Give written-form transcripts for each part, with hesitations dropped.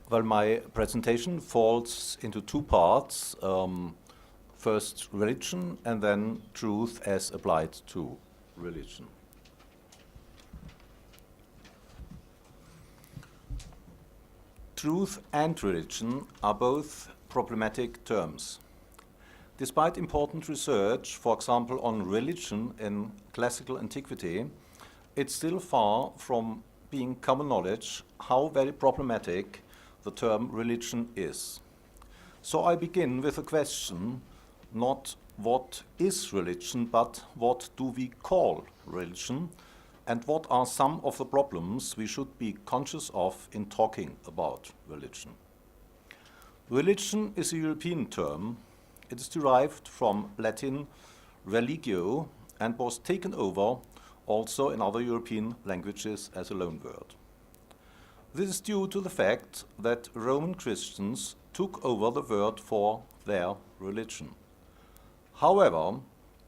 Well, my presentation falls into two parts. First, religion, and then truth as applied to religion. Truth and religion are both problematic terms. Despite important research, for example, on religion in classical antiquity, it's still far from being common knowledge how very problematic the term religion is. So I begin with a question, not what is religion, but what do we call religion, and what are some of the problems we should be conscious of in talking about religion. Religion is a European term. It is derived from Latin religio and was taken over also in other European languages as a loanword. This is due to the fact that Roman Christians took over the word for their religion. However,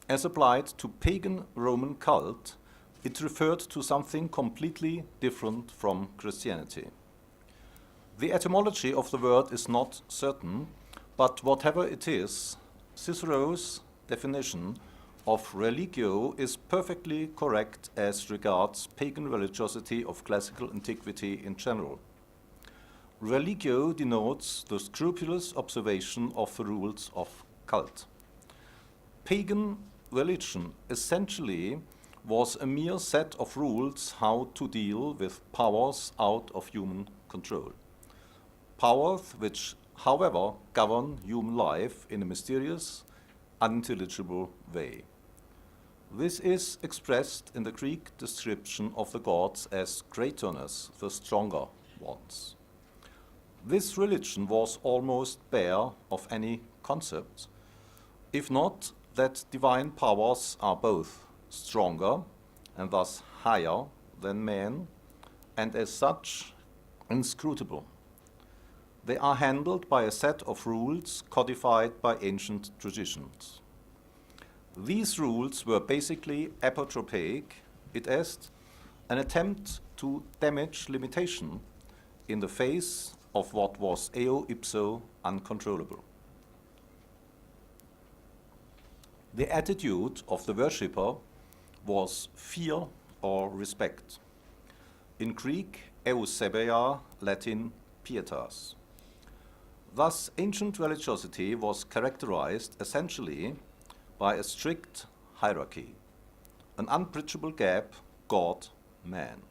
as applied to pagan Roman cult, it referred to something completely different from Christianity. The etymology of the word is not certain, but whatever it is, Cicero's definition of religio is perfectly correct as regards pagan religiosity of classical antiquity in general. Religio denotes the scrupulous observation of the rules of cult. Pagan religion essentially was a mere set of rules how to deal with powers out of human control. Powers which, however, govern human life in a mysterious, unintelligible way. This is expressed in the Greek description of the gods as Kratonus, the stronger ones. This religion was almost bare of any concept, if not that divine powers are both stronger and thus higher than men, and as such inscrutable. They are handled by a set of rules codified by ancient traditions. These rules were basically apotropaic, it is, an attempt to damage limitation in the face of what was eo ipso uncontrollable. The attitude of the worshipper was fear or respect. In Greek, eusebeia, Latin, pietas. Thus, ancient religiosity was characterized essentially by a strict hierarchy, an unbridgeable gap God-man.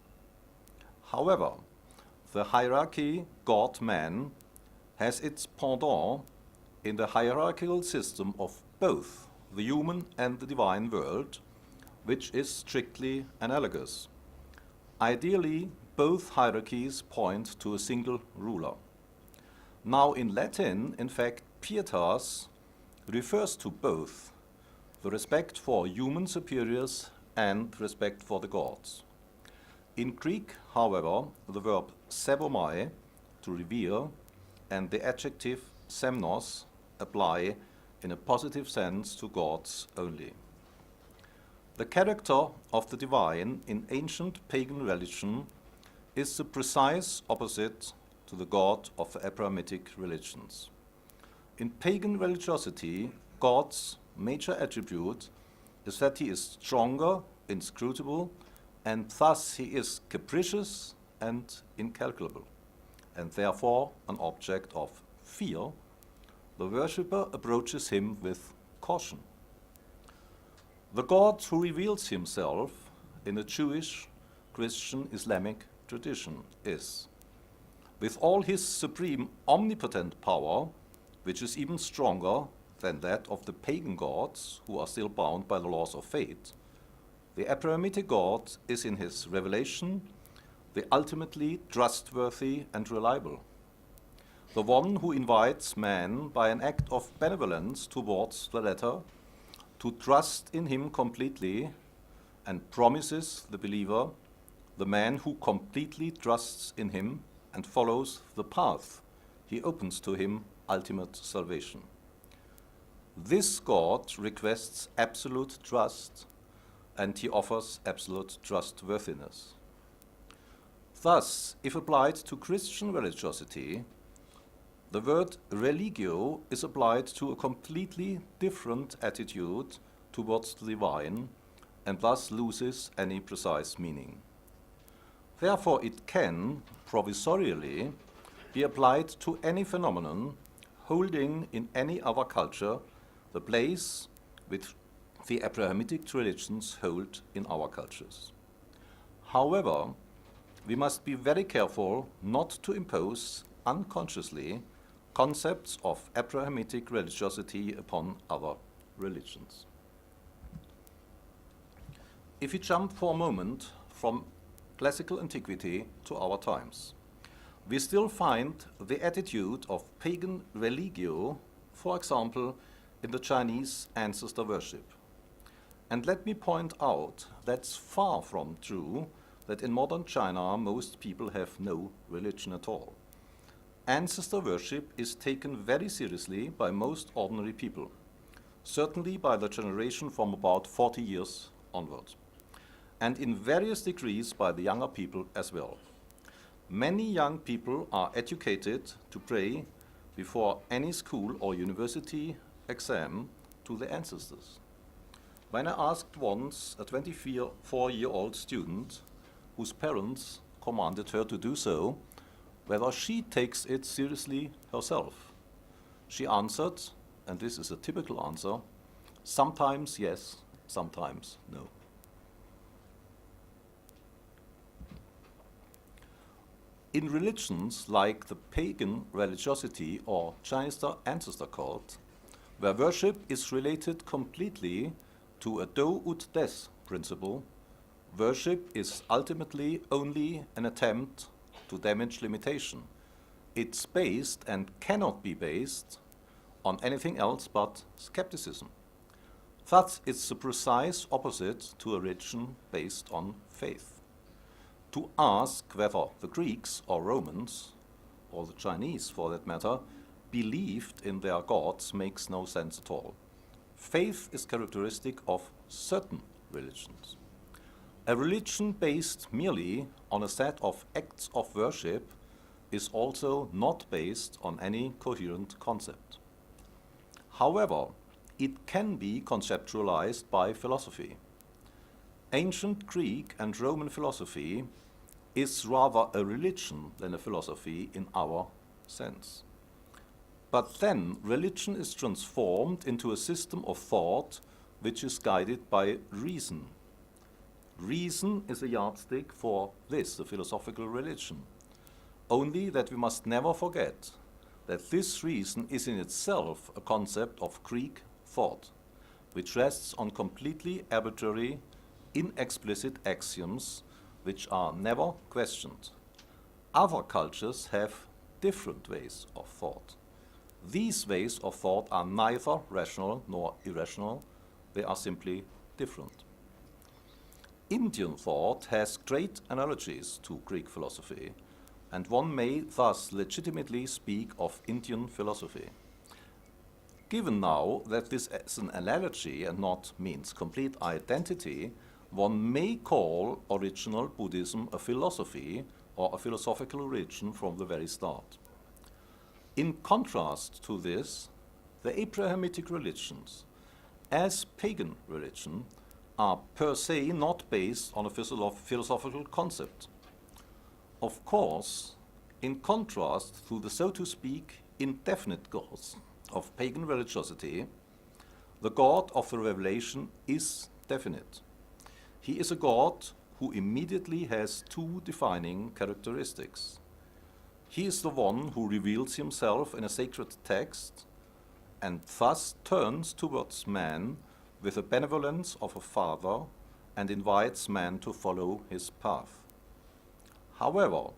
However, the hierarchy God-man has its pendant in the hierarchical system of both the human and the divine world, which is strictly analogous. Ideally, both hierarchies point to a single ruler. Now in Latin, in fact, pietas refers to both the respect for human superiors and respect for the gods. In Greek, however, the verb sebomai, to revere, and the adjective semnos apply in a positive sense to gods only. The character of the divine in ancient pagan religion is the precise opposite to the God of the Abrahamic religions. In pagan religiosity, God's major attribute is that he is stronger, inscrutable, and thus he is capricious and incalculable, and therefore an object of fear. The worshipper approaches him with caution. The God who reveals himself in a Jewish, Christian, Islamic tradition is, with all his supreme omnipotent power, which is even stronger than that of the pagan gods who are still bound by the laws of fate, the Abrahamic God is in his revelation the ultimately trustworthy and reliable, the one who invites man by an act of benevolence towards the latter to trust in him completely, and promises the believer, the man who completely trusts in him and follows the path he opens to him, ultimate salvation. This God requests absolute trust, and he offers absolute trustworthiness. Thus, if applied to Christian religiosity, the word religio is applied to a completely different attitude towards the divine and thus loses any precise meaning. Therefore, it can, provisorially, be applied to any phenomenon holding in any other culture the place which the Abrahamic religions hold in our cultures. However, we must be very careful not to impose unconsciously concepts of Abrahamic religiosity upon other religions. If we jump for a moment from classical antiquity to our times, we still find the attitude of pagan religio, for example, in the Chinese ancestor worship. And let me point out that's far from true that in modern China most people have no religion at all. Ancestor worship is taken very seriously by most ordinary people, certainly by the generation from about 40 years onwards, and in various degrees by the younger people as well. Many young people are educated to pray before any school or university exam to the ancestors. When I asked once a 24-year-old student whose parents commanded her to do so, whether she takes it seriously herself, she answered, and this is a typical answer, sometimes yes, sometimes no. In religions like the pagan religiosity or Chinese ancestor cult, where worship is related completely to a do ut des principle, worship is ultimately only an attempt to damage limitation. It's based and cannot be based on anything else but skepticism. Thus, it's the precise opposite to a religion based on faith. To ask whether the Greeks or Romans, or the Chinese for that matter, believed in their gods makes no sense at all. Faith is characteristic of certain religions. A religion based merely on a set of acts of worship is also not based on any coherent concept. However, it can be conceptualized by philosophy. Ancient Greek and Roman philosophy is rather a religion than a philosophy in our sense. But then religion is transformed into a system of thought which is guided by reason. Reason is a yardstick for this, the philosophical religion. Only that we must never forget that this reason is in itself a concept of Greek thought, which rests on completely arbitrary, inexplicit axioms which are never questioned. Other cultures have different ways of thought. These ways of thought are neither rational nor irrational, they are simply different. Indian thought has great analogies to Greek philosophy, and one may thus legitimately speak of Indian philosophy. Given now that this is an analogy and not means complete identity, one may call original Buddhism a philosophy or a philosophical religion from the very start. In contrast to this, the Abrahamic religions, as pagan religion, are per se not based on a philosophical concept. Of course, in contrast to the, so to speak, indefinite gods of pagan religiosity, the God of the revelation is definite. He is a God who immediately has two defining characteristics. He is the one who reveals himself in a sacred text and thus turns towards man with the benevolence of a father and invites man to follow his path. However,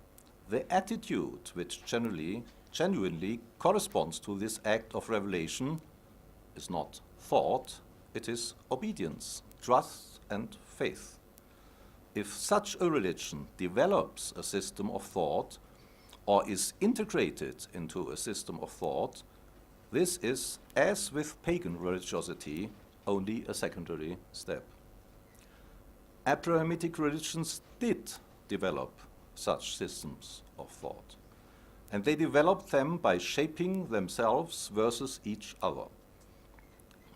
the attitude which genuinely corresponds to this act of revelation is not thought, it is obedience, trust, and faith. If such a religion develops a system of thought or is integrated into a system of thought, this is, as with pagan religiosity, only a secondary step. Abrahamic religions did develop such systems of thought. and they developed them by shaping themselves versus each other.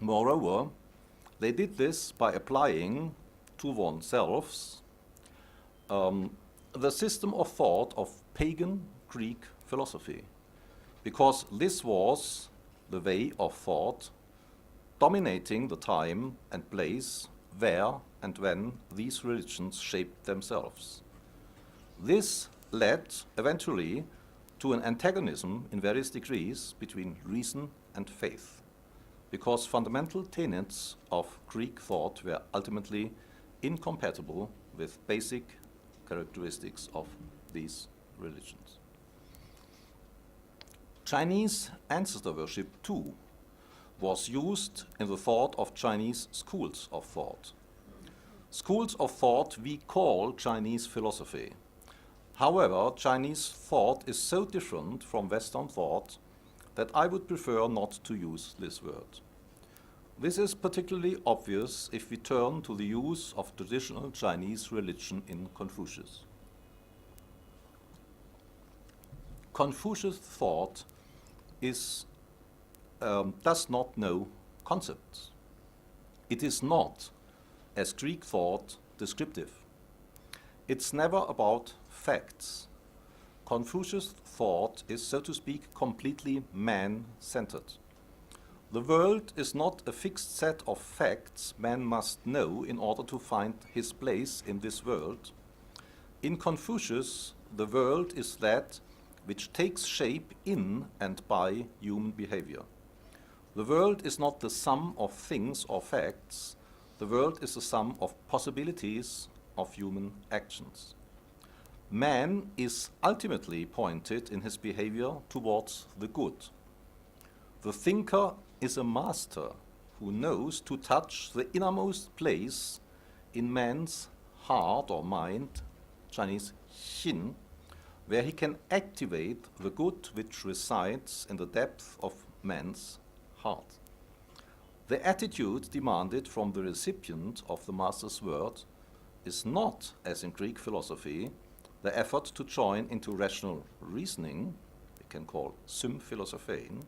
Moreover, they did this by applying to oneself the system of thought of pagan Greek philosophy, because this was the way of thought dominating the time and place where and when these religions shaped themselves. This led eventually to an antagonism in various degrees between reason and faith, because fundamental tenets of Greek thought were ultimately incompatible with basic characteristics of these religions. Chinese ancestor worship, too, was used in the thought of Chinese schools of thought. Schools of thought we call Chinese philosophy. However, Chinese thought is so different from Western thought that I would prefer not to use this word. This is particularly obvious if we turn to the use of traditional Chinese religion in Confucius. Confucius thought does not know concepts. It is not, as Greek thought, descriptive. It's never about facts. Confucius thought is, so to speak, completely man-centered. The world is not a fixed set of facts man must know in order to find his place in this world. In Confucius, the world is that which takes shape in and by human behavior. The world is not the sum of things or facts. The world is the sum of possibilities of human actions. Man is ultimately pointed in his behavior towards the good. The thinker is a master who knows to touch the innermost place in man's heart or mind, Chinese xin, where he can activate the good which resides in the depth of man's heart. The attitude demanded from the recipient of the master's word is not, as in Greek philosophy, the effort to join into rational reasoning, we can call symphilosophein,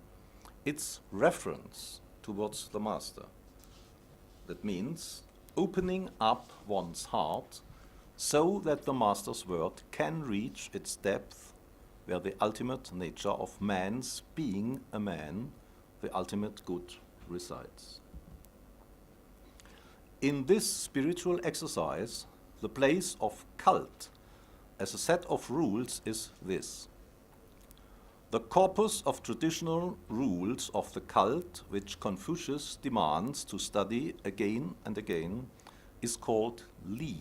its reference towards the master. That means opening up one's heart so that the master's word can reach its depth, where the ultimate nature of man's being a man, the ultimate good, resides. In this spiritual exercise, the place of cult as a set of rules is this. The corpus of traditional rules of the cult, which Confucius demands to study again and again, is called Li.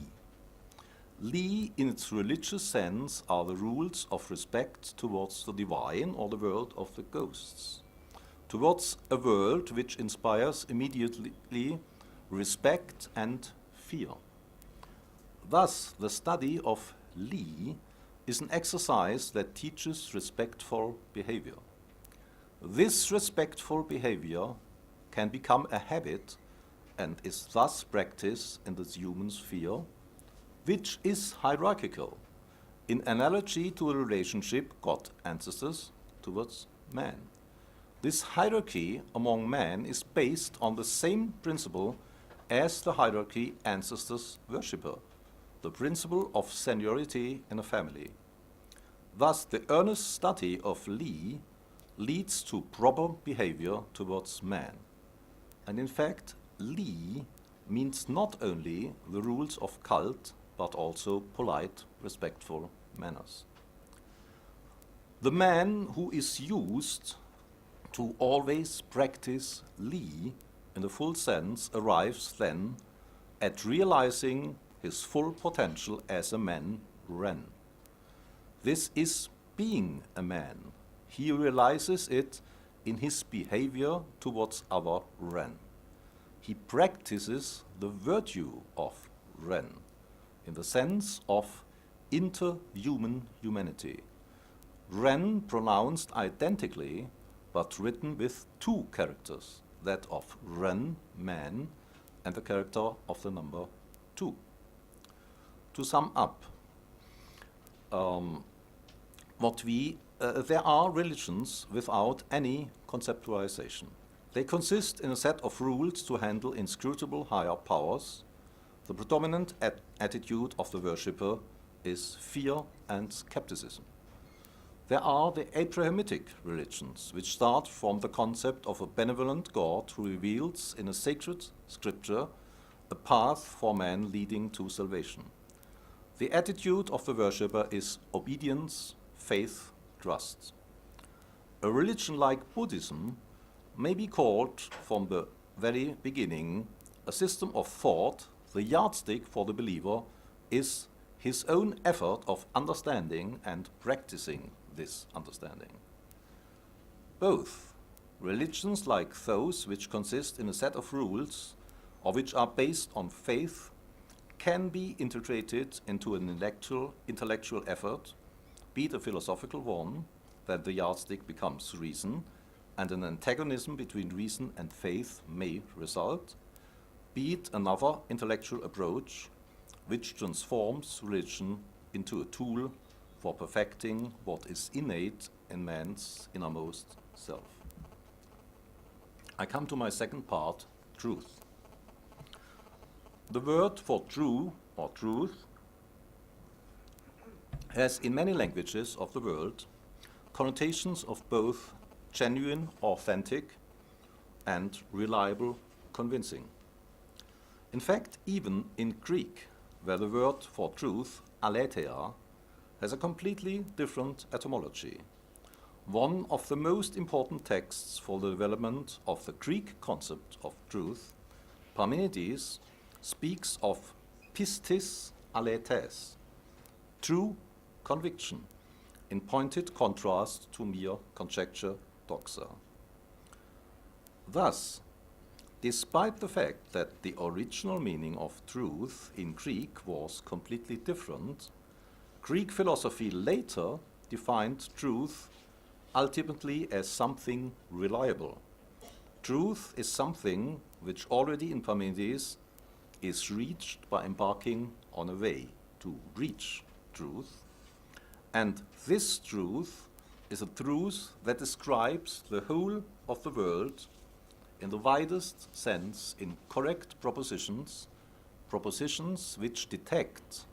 Li, in its religious sense, are the rules of respect towards the divine or the world of the ghosts, towards a world which inspires immediately respect and fear. Thus, the study of Li is an exercise that teaches respectful behavior. This respectful behavior can become a habit and is thus practiced in the human sphere, which is hierarchical, in analogy to the relationship God ancestors towards man. This hierarchy among men is based on the same principle as the hierarchy ancestors worshipper, the principle of seniority in a family. Thus, the earnest study of Li leads to proper behavior towards man. And in fact, Li means not only the rules of cult, but also polite, respectful manners. The man who is used to always practice Li in the full sense arrives then at realizing his full potential as a man, Ren. This is being a man. He realizes it in his behavior towards our Ren. He practices the virtue of Ren in the sense of interhuman humanity. Ren pronounced identically, but written with two characters, that of Ren, man, and the character of the number 2. To sum up, what we There are religions without any conceptualization. They consist in a set of rules to handle inscrutable higher powers. The predominant attitude of the worshipper is fear and skepticism. There are the Abrahamic religions, which start from the concept of a benevolent God who reveals in a sacred scripture a path for man leading to salvation. The attitude of the worshipper is obedience, faith, trust. A religion like Buddhism may be called from the very beginning a system of thought. The yardstick for the believer is his own effort of understanding and practicing this understanding. Both religions like those which consist in a set of rules or which are based on faith can be integrated into an intellectual effort, be it a philosophical one, that the yardstick becomes reason, and an antagonism between reason and faith may result, be it another intellectual approach which transforms religion into a tool for perfecting what is innate in man's innermost self. I come to my second part, truth. The word for true or truth has in many languages of the world connotations of both genuine, authentic, and reliable, convincing. In fact, even in Greek, where the word for truth, aletheia, has a completely different etymology. One of the most important texts for the development of the Greek concept of truth, Parmenides, speaks of pistis aletheis, true conviction, in pointed contrast to mere conjecture, doxa. Thus, despite the fact that the original meaning of truth in Greek was completely different, Greek philosophy later defined truth ultimately as something reliable. Truth is something which already in Parmenides is reached by embarking on a way to reach truth, and this truth is a truth that describes the whole of the world in the widest sense in correct propositions, propositions which detect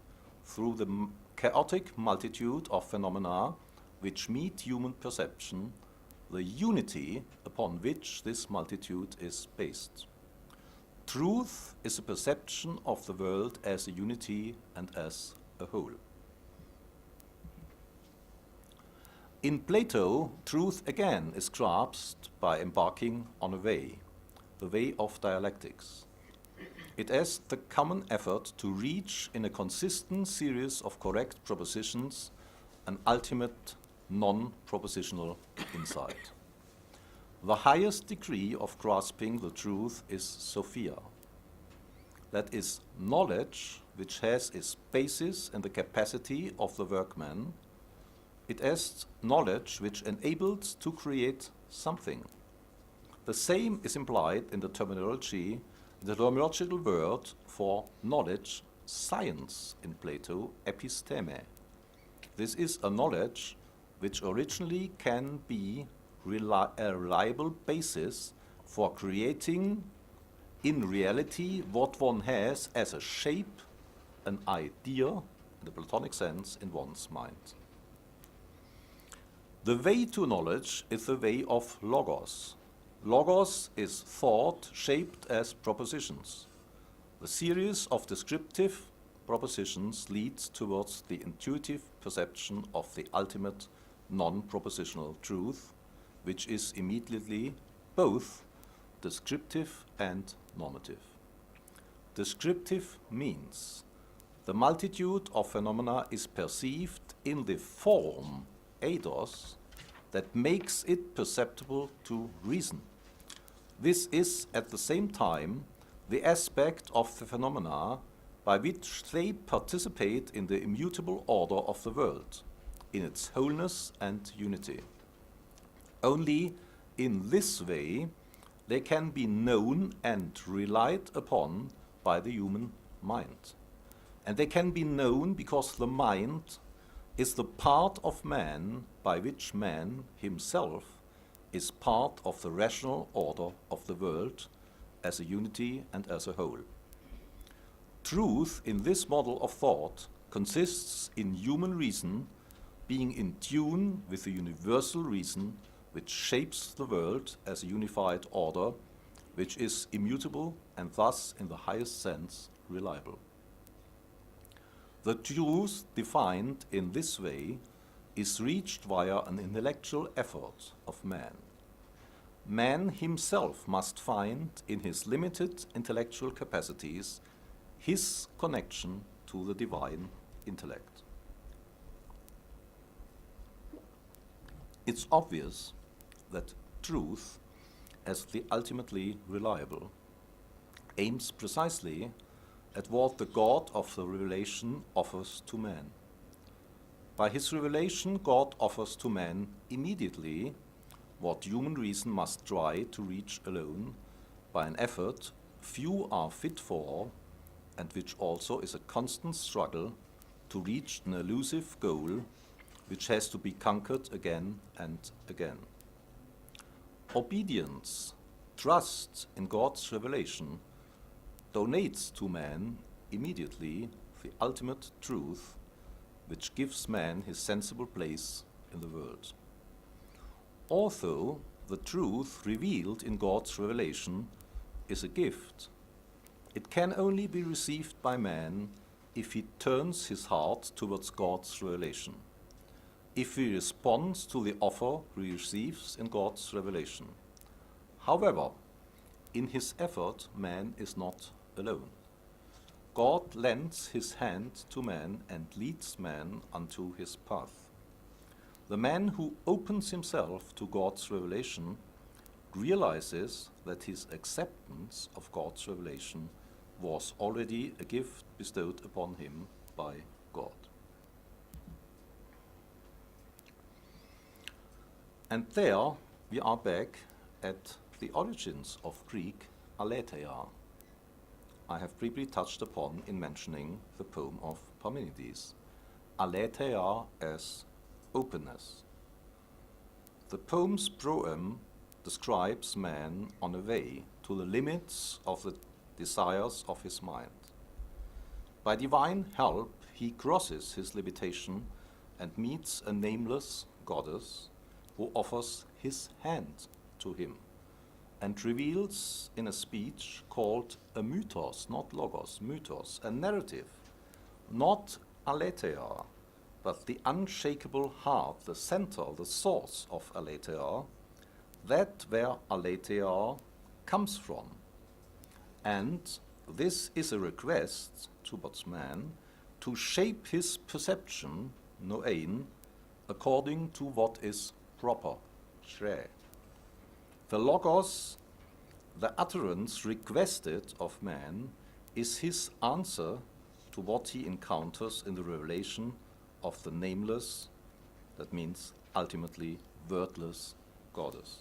through the chaotic multitude of phenomena which meet human perception the unity upon which this multitude is based. Truth is a perception of the world as a unity and as a whole. In Plato, truth again is grasped by embarking on a way, the way of dialectics. It is the common effort to reach in a consistent series of correct propositions an ultimate non-propositional insight. The highest degree of grasping the truth is Sophia. That is knowledge which has its basis in the capacity of the workman. It is knowledge which enables to create something. The same is implied in the terminological word for knowledge, science in Plato, episteme. This is a knowledge which originally can be a reliable basis for creating in reality what one has as a shape, an idea, in the Platonic sense, in one's mind. The way to knowledge is the way of logos. Logos is thought shaped as propositions. The series of descriptive propositions leads towards the intuitive perception of the ultimate non-propositional truth, which is immediately both descriptive and normative. Descriptive means the multitude of phenomena is perceived in the form, eidos, that makes it perceptible to reason. This is at the same time the aspect of the phenomena by which they participate in the immutable order of the world, in its wholeness and unity. Only in this way they can be known and relied upon by the human mind. And they can be known because the mind is the part of man by which man himself is part of the rational order of the world as a unity and as a whole. Truth in this model of thought consists in human reason being in tune with the universal reason which shapes the world as a unified order, which is immutable and thus, in the highest sense, reliable. The truth defined in this way is reached via an intellectual effort of man. Man himself must find in his limited intellectual capacities his connection to the divine intellect. It's obvious that truth, as the ultimately reliable, aims precisely at what the God of the revelation offers to man. By his revelation, God offers to man immediately what human reason must try to reach alone by an effort few are fit for, and which also is a constant struggle to reach an elusive goal which has to be conquered again and again. Obedience, trust in God's revelation, donates to man immediately the ultimate truth which gives man his sensible place in the world. Although the truth revealed in God's revelation is a gift, it can only be received by man if he turns his heart towards God's revelation, if he responds to the offer he receives in God's revelation. However, in his effort, man is not alone. God lends his hand to man and leads man unto his path. The man who opens himself to God's revelation realizes that his acceptance of God's revelation was already a gift bestowed upon him by God. And there we are back at the origins of Greek aletheia. I have briefly touched upon in mentioning the poem of Parmenides. Aletheia as openness. The poem's proem describes man on a way to the limits of the desires of his mind. By divine help, he crosses his limitation and meets a nameless goddess who offers his hand to him and reveals in a speech called a mythos, not logos, mythos, a narrative, not aletheia, but the unshakable heart, the center, the source of aletheia, that where aletheia comes from. And this is a request towards man to shape his perception, noein, according to what is proper, shre. The logos, the utterance requested of man, is his answer to what he encounters in the revelation of the nameless, that means ultimately wordless, goddess.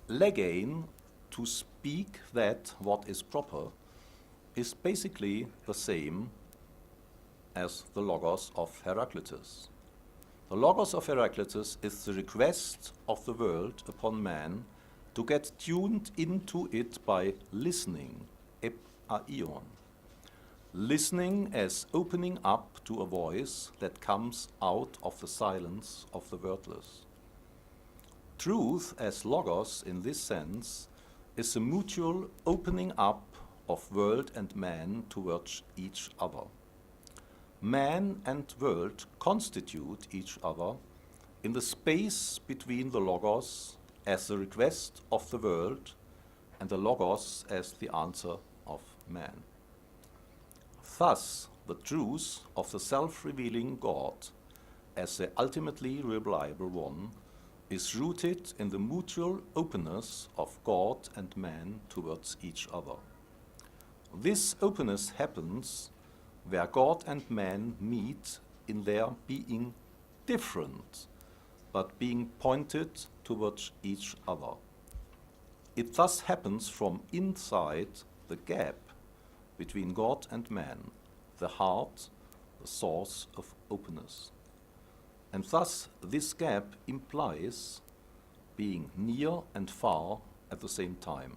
Legein, to speak that what is proper, is basically the same as the logos of Heraclitus. The logos of Heraclitus is the request of the world upon man to get tuned into it by listening, ep aion. Listening as opening up to a voice that comes out of the silence of the wordless. Truth as logos in this sense is a mutual opening up of world and man towards each other. Man and world constitute each other in the space between the logos as the request of the world and the logos as the answer of man. Thus, the truth of the self-revealing God as the ultimately reliable one is rooted in the mutual openness of God and man towards each other. This openness happens where God and man meet in their being different, but being pointed towards each other. It thus happens from inside the gap between God and man, the heart, the source of openness. And thus, this gap implies being near and far at the same time.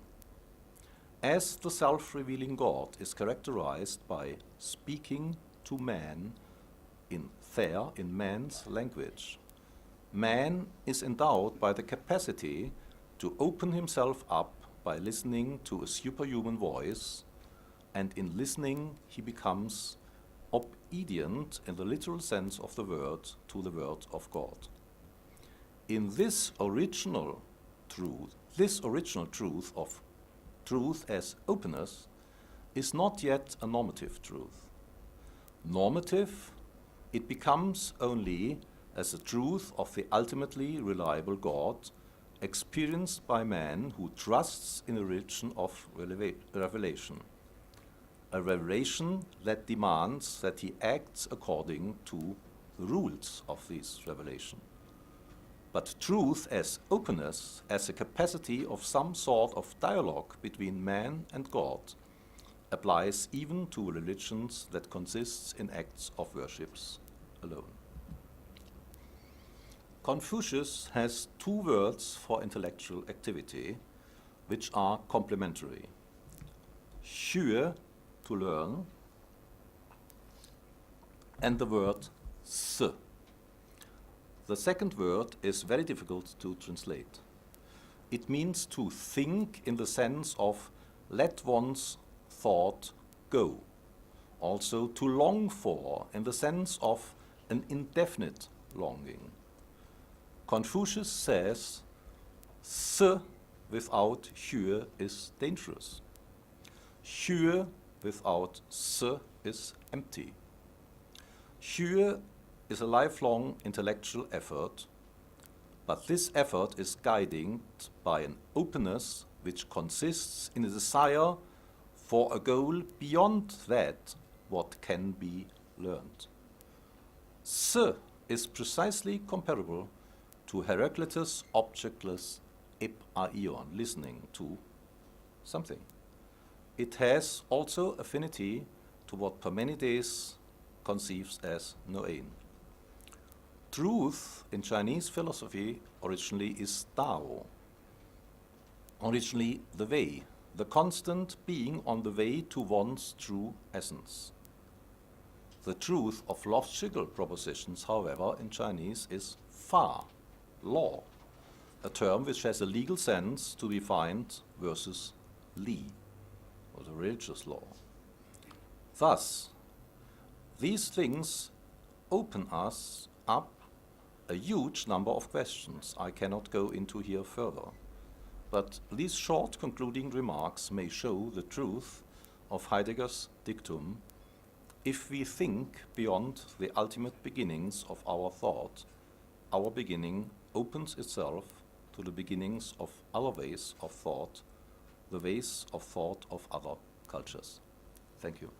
As the self-revealing God is characterized by speaking to man in man's language, man is endowed by the capacity to open himself up by listening to a superhuman voice, and in listening he becomes obedient in the literal sense of the word to the word of God. In this original truth of truth as openness is not yet a normative truth. Normative, it becomes only as the truth of the ultimately reliable God experienced by man who trusts in a religion of revelation. A revelation that demands that he acts according to the rules of this revelation. But truth as openness, as a capacity of some sort of dialogue between man and God, applies even to religions that consists in acts of worships alone. Confucius has two words for intellectual activity which are complementary. Xue, to learn, and the word se. The second word is very difficult to translate. It means to think in the sense of let one's thought go. Also to long for in the sense of an indefinite longing. Confucius says, se without xue is dangerous. Xue without se is empty. Xue is a lifelong intellectual effort, but this effort is guided by an openness which consists in a desire for a goal beyond that what can be learned. Se is precisely comparable to Heraclitus' objectless ep aion, listening to something. It has also affinity to what Parmenides conceives as noein. Truth in Chinese philosophy originally is Tao, originally the way, the constant being on the way to one's true essence. The truth of logical propositions, however, in Chinese is Fa, law, a term which has a legal sense to be defined versus Li, or the religious law. Thus, these things open us up a huge number of questions I cannot go into here further. But these short concluding remarks may show the truth of Heidegger's dictum: if we think beyond the ultimate beginnings of our thought, our beginning opens itself to the beginnings of other ways of thought, the ways of thought of other cultures. Thank you.